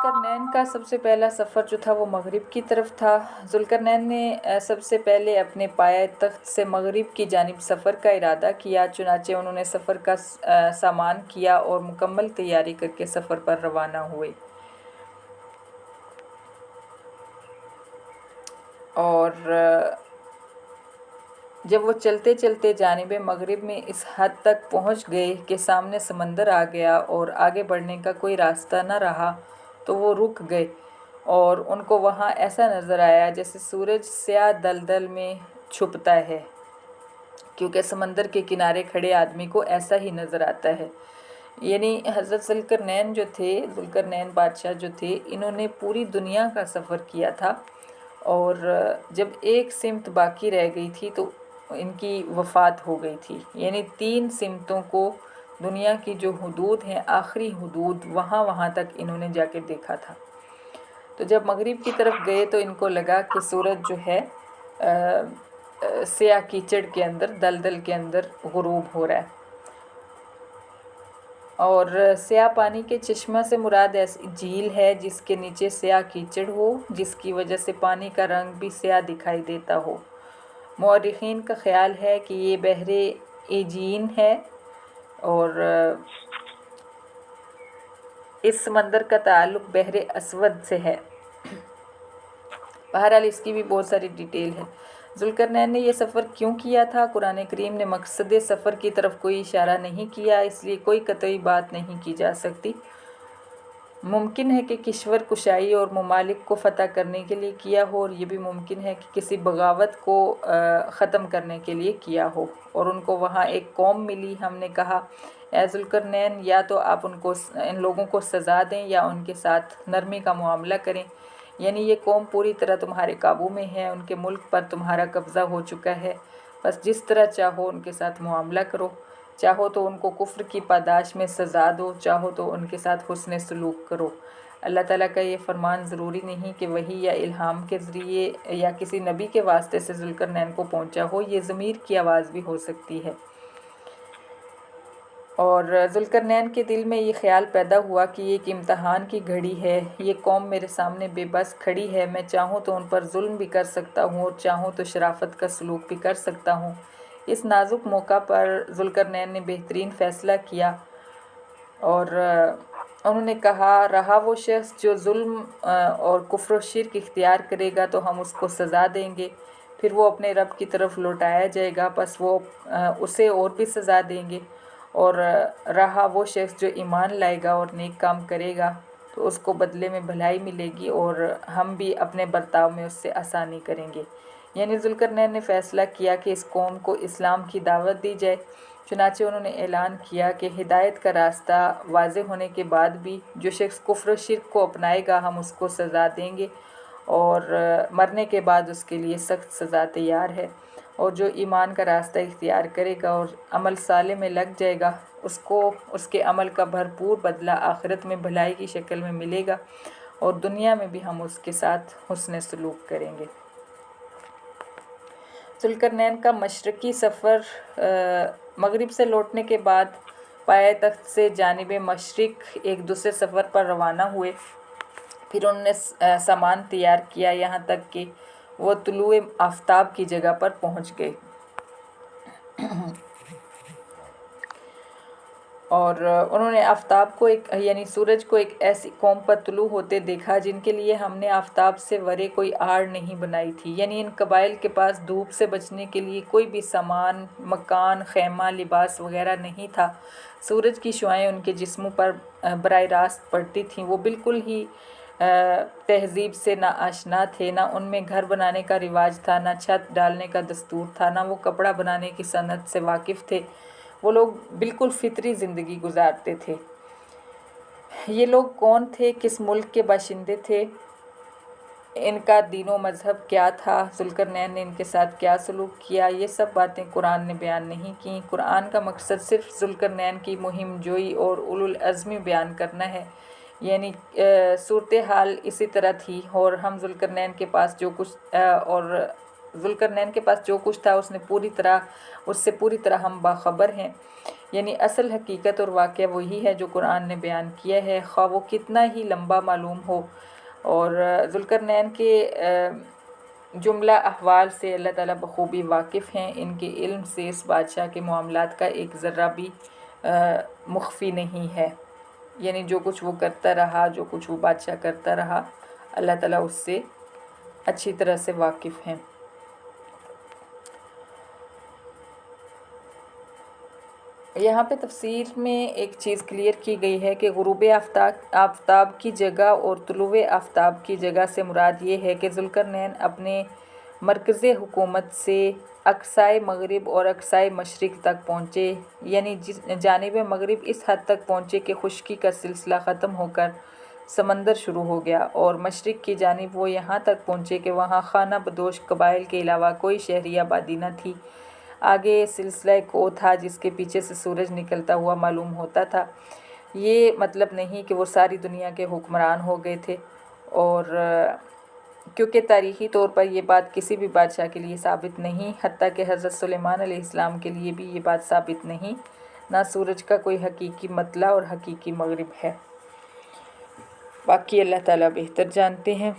ذوالقرنین کا سب سے پہلا سفر جو تھا وہ مغرب کی طرف تھا۔ ذوالقرنین نے سب سے پہلے اپنے پایہ تخت سے مغرب کی جانب سفر کا ارادہ کیا، چنانچہ انہوں نے سفر کا سامان کیا اور مکمل تیاری کر کے سفر پر روانہ ہوئے۔ اور جب وہ چلتے چلتے جانب مغرب میں اس حد تک پہنچ گئے کہ سامنے سمندر آ گیا اور آگے بڑھنے کا کوئی راستہ نہ رہا تو وہ رک گئے، اور ان کو وہاں ایسا نظر آیا جیسے سورج سیاہ دلدل میں چھپتا ہے، کیونکہ سمندر کے کنارے کھڑے آدمی کو ایسا ہی نظر آتا ہے۔ یعنی حضرت ذوالقرنین بادشاہ جو تھے، انہوں نے پوری دنیا کا سفر کیا تھا، اور جب ایک سمت باقی رہ گئی تھی تو ان کی وفات ہو گئی تھی۔ یعنی 3 سمتوں کو، دنیا کی جو حدود ہیں، آخری حدود، وہاں تک انہوں نے جا کے دیکھا تھا۔ تو جب مغرب کی طرف گئے تو ان کو لگا کہ سورج جو ہے سیاہ کیچڑ کے اندر، دلدل کے اندر غروب ہو رہا ہے، اور سیاہ پانی کے چشمہ سے مراد ایسی جھیل ہے جس کے نیچے سیاہ کیچڑ ہو، جس کی وجہ سے پانی کا رنگ بھی سیاہ دکھائی دیتا ہو۔ مورخین کا خیال ہے کہ یہ بحر ایجین ہے، اور اس سمندر کا تعلق بحر اسود سے ہے۔ بہرحال اس کی بھی بہت ساری ڈیٹیل ہے۔ ذوالقرنین نے یہ سفر کیوں کیا تھا؟ قرآن کریم نے مقصد سفر کی طرف کوئی اشارہ نہیں کیا، اس لیے کوئی قطعی بات نہیں کی جا سکتی۔ ممکن ہے کہ کشور کشائی اور ممالک کو فتح کرنے کے لیے کیا ہو، اور یہ بھی ممکن ہے کہ کسی بغاوت کو ختم کرنے کے لیے کیا ہو، اور ان کو وہاں ایک قوم ملی۔ ہم نے کہا، اے ذوالقرنین، یا تو آپ ان لوگوں کو سزا دیں یا ان کے ساتھ نرمی کا معاملہ کریں، یعنی یہ قوم پوری طرح تمہارے قابو میں ہے، ان کے ملک پر تمہارا قبضہ ہو چکا ہے، بس جس طرح چاہو ان کے ساتھ معاملہ کرو، چاہو تو ان کو کفر کی پاداش میں سزا دو، چاہو تو ان کے ساتھ حسن سلوک کرو۔ اللہ تعالیٰ کا یہ فرمان ضروری نہیں کہ وحی یا الہام کے ذریعے یا کسی نبی کے واسطے سے ذوالقرنین کو پہنچا ہو، یہ ضمیر کی آواز بھی ہو سکتی ہے۔ اور ذوالقرنین کے دل میں یہ خیال پیدا ہوا کہ یہ ایک امتحان کی گھڑی ہے، یہ قوم میرے سامنے بے بس کھڑی ہے، میں چاہوں تو ان پر ظلم بھی کر سکتا ہوں اور چاہوں تو شرافت کا سلوک بھی کر سکتا ہوں۔ اس نازک موقع پر ذوالقرنین نے بہترین فیصلہ کیا، اور انہوں نے کہا، رہا وہ شخص جو ظلم اور کفر و شرک اختیار کرے گا تو ہم اس کو سزا دیں گے، پھر وہ اپنے رب کی طرف لوٹایا جائے گا، پس وہ اسے اور بھی سزا دیں گے، اور رہا وہ شخص جو ایمان لائے گا اور نیک کام کرے گا تو اس کو بدلے میں بھلائی ملے گی، اور ہم بھی اپنے برتاؤ میں اس سے آسانی کریں گے۔ یعنی ذوالقرنین نے فیصلہ کیا کہ اس قوم کو اسلام کی دعوت دی جائے، چنانچہ انہوں نے اعلان کیا کہ ہدایت کا راستہ واضح ہونے کے بعد بھی جو شخص کفر و شرک کو اپنائے گا ہم اس کو سزا دیں گے، اور مرنے کے بعد اس کے لیے سخت سزا تیار ہے، اور جو ایمان کا راستہ اختیار کرے گا اور عمل صالح میں لگ جائے گا اس کو اس کے عمل کا بھرپور بدلہ آخرت میں بھلائی کی شکل میں ملے گا، اور دنیا میں بھی ہم اس کے ساتھ حسن سلوک کریں گے۔ ذوالقرنین کا مشرقی سفر، مغرب سے لوٹنے کے بعد پایہ تخت سے جانب مشرق ایک دوسرے سفر پر روانہ ہوئے، پھر انہوں نے سامان تیار کیا یہاں تک کہ وہ طلوع آفتاب کی جگہ پر پہنچ گئے، اور انہوں نے آفتاب کو یعنی سورج کو ایک ایسی قوم پر طلوع ہوتے دیکھا جن کے لیے ہم نے آفتاب سے ورے کوئی آڑ نہیں بنائی تھی۔ یعنی ان قبائل کے پاس دھوپ سے بچنے کے لیے کوئی بھی سامان، مکان، خیمہ، لباس وغیرہ نہیں تھا۔ سورج کی شعاعیں ان کے جسموں پر براہ راست پڑتی تھیں، وہ بالکل ہی تہذیب سے نہ آشنا تھے، نہ ان میں گھر بنانے کا رواج تھا، نہ چھت ڈالنے کا دستور تھا، نہ وہ کپڑا بنانے کی صنعت سے واقف تھے، وہ لوگ بالکل فطری زندگی گزارتے تھے۔ یہ لوگ کون تھے، کس ملک کے باشندے تھے، ان کا دین و مذہب کیا تھا، ذوالقرنین نے ان کے ساتھ کیا سلوک کیا، یہ سب باتیں قرآن نے بیان نہیں کیں۔ قرآن کا مقصد صرف ذوالقرنین کی مہم جوئی اور اولو العزمی بیان کرنا ہے، یعنی صورتحال اسی طرح تھی، اور ہم ذوالقرنین کے پاس جو کچھ اور ذوالقرنین کے پاس جو کچھ تھا اس سے پوری طرح ہم باخبر ہیں، یعنی اصل حقیقت اور واقعہ وہی ہے جو قرآن نے بیان کیا ہے، خواہ وہ کتنا ہی لمبا معلوم ہو۔ اور ذوالقرنین کے جملہ احوال سے اللہ تعالیٰ بخوبی واقف ہیں، ان کے علم سے اس بادشاہ کے معاملات کا ایک ذرہ بھی مخفی نہیں ہے، یعنی جو کچھ وہ کرتا رہا، جو کچھ وہ بادشاہ کرتا رہا، اللہ تعالیٰ اس سے اچھی طرح سے واقف ہیں۔ یہاں پہ تفسیر میں ایک چیز کلیئر کی گئی ہے کہ غروب آفتاب کی جگہ اور طلوع آفتاب کی جگہ سے مراد یہ ہے کہ ذوالقرنین اپنے مرکز حکومت سے اقصائے مغرب اور اقصائے مشرق تک پہنچے، یعنی جانب مغرب اس حد تک پہنچے کہ خشکی کا سلسلہ ختم ہو کر سمندر شروع ہو گیا، اور مشرق کی جانب وہ یہاں تک پہنچے کہ وہاں خانہ بدوش قبائل کے علاوہ کوئی شہری آبادی نہ تھی۔ آگے سلسلہ کو تھا جس کے پیچھے سے سورج نکلتا ہوا معلوم ہوتا تھا۔ یہ مطلب نہیں کہ وہ ساری دنیا کے حکمران ہو گئے تھے، اور کیونکہ تاریخی طور پر یہ بات کسی بھی بادشاہ کے لیے ثابت نہیں، حتیٰ کہ حضرت سلیمان علیہ السلام کے لیے بھی یہ بات ثابت نہیں، نہ سورج کا کوئی حقیقی مطلع اور حقیقی مغرب ہے۔ باقی اللہ تعالیٰ بہتر جانتے ہیں۔